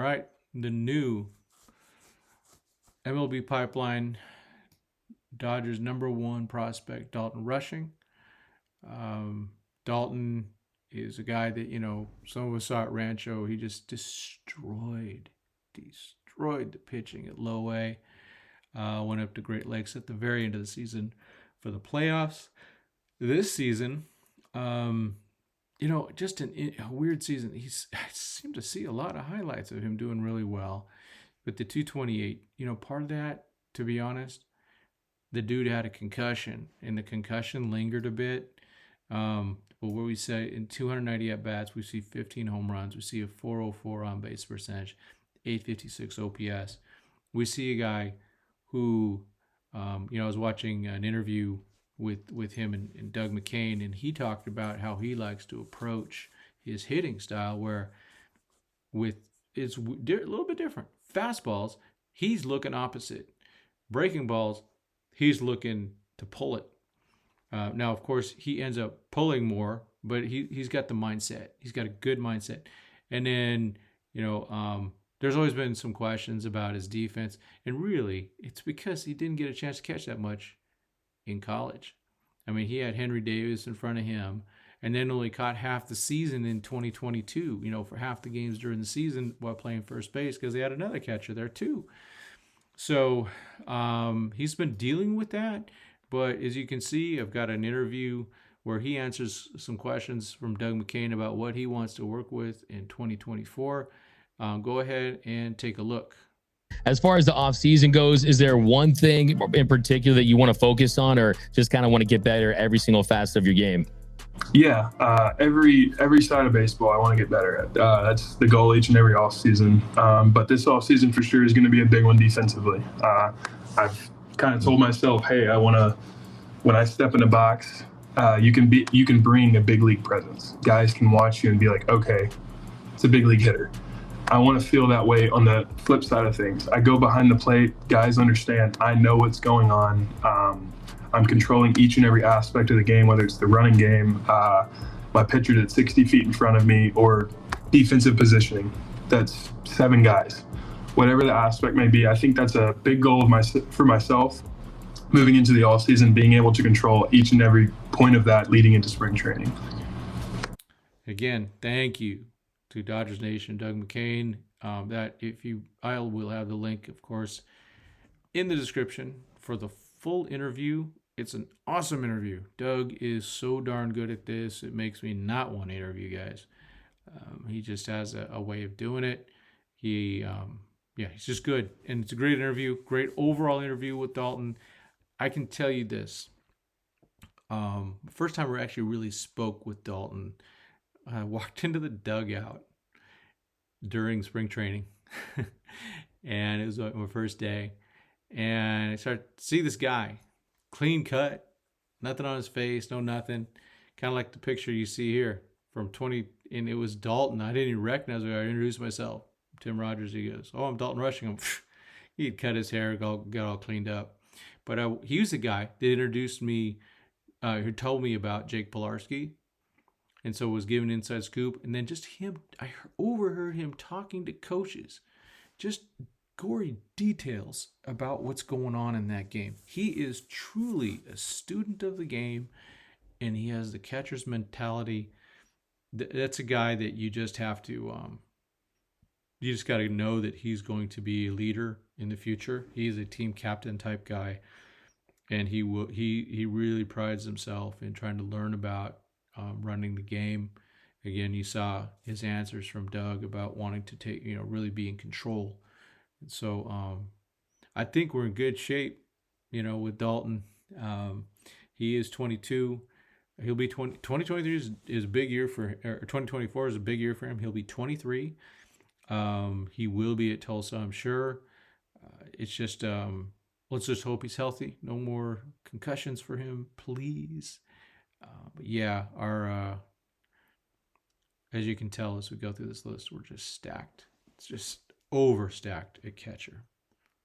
right, the new MLB pipeline, Dodgers #1 prospect, Dalton Rushing. Dalton is a guy that, some of us saw at Rancho. He just destroyed the pitching at low A. Went up to Great Lakes at the very end of the season for the playoffs. This season, just a weird season. I seem to see a lot of highlights of him doing really well. But the 228, part of that, to be honest, the dude had a concussion, and the concussion lingered a bit. But where we say in 290 at-bats, we see 15 home runs. We see a 404 on-base percentage, 856 OPS. We see a guy who, I was watching an interview with him and Doug McCain, and he talked about how he likes to approach his hitting style, where it's a little bit different. Fastballs, he's looking opposite. Breaking balls, he's looking to pull it. Now, of course, he ends up pulling more, but he's got the mindset. He's got a good mindset. And then, there's always been some questions about his defense. And really, it's because he didn't get a chance to catch that much in college. I mean, he had Henry Davis in front of him, and then only caught half the season in 2022, for half the games during the season while playing first base, because they had another catcher there too. So he's been dealing with that. But as you can see, I've got an interview where he answers some questions from Doug McCain about what he wants to work with in 2024. Go ahead and take a look. As far as the offseason goes, is there one thing in particular that you want to focus on, or just kind of want to get better every single facet of your game? Yeah, every side of baseball I want to get better at. That's the goal each and every offseason. But this offseason for sure is going to be a big one defensively. I've kind of told myself, hey, when I step in the box, you can bring a big league presence. Guys can watch you and be like, okay, it's a big league hitter. I want to feel that way on the flip side of things. I go behind the plate, guys understand, I know what's going on. I'm controlling each and every aspect of the game, whether it's the running game, my pitcher that's 60 feet in front of me, or defensive positioning. That's 7 guys. Whatever the aspect may be, I think that's a big goal for myself moving into the offseason, being able to control each and every point of that leading into spring training. Again, thank you to Dodgers Nation, Doug McCain. I will have the link, of course, in the description for the full interview. It's an awesome interview. Doug is so darn good at this. It makes me not want to interview guys. He just has a way of doing it. He's just good. And it's a great interview, great overall interview with Dalton. I can tell you this. First time we actually really spoke with Dalton, I walked into the dugout during spring training, and it was my first day. And I started to see this guy, clean cut, nothing on his face, no nothing. Kind of like the picture you see here from 20, and it was Dalton. I didn't even recognize him. I introduced myself. Tim Rogers, he goes, "Oh, I'm Dalton Rushing." He'd cut his hair, got all cleaned up. But he was the guy that introduced me, who told me about Jake Pilarski, and so was given inside scoop. And then just him, I overheard him talking to coaches, just gory details about what's going on in that game. He is truly a student of the game, and he has the catcher's mentality. That's a guy that you just have to, you just got to know that he's going to be a leader in the future. He's a team captain type guy, and he really prides himself in trying to learn about running the game. Again, you saw his answers from Doug about wanting to take, really be in control. And so I think we're in good shape, with Dalton. He is 22. He'll be 20. 2023 is a big year or 2024 is a big year for him. He'll be 23. He will be at Tulsa, I'm sure. It's just, let's just hope he's healthy. No more concussions for him, please. But yeah, as you can tell as we go through this list, we're just stacked. It's just overstacked at catcher.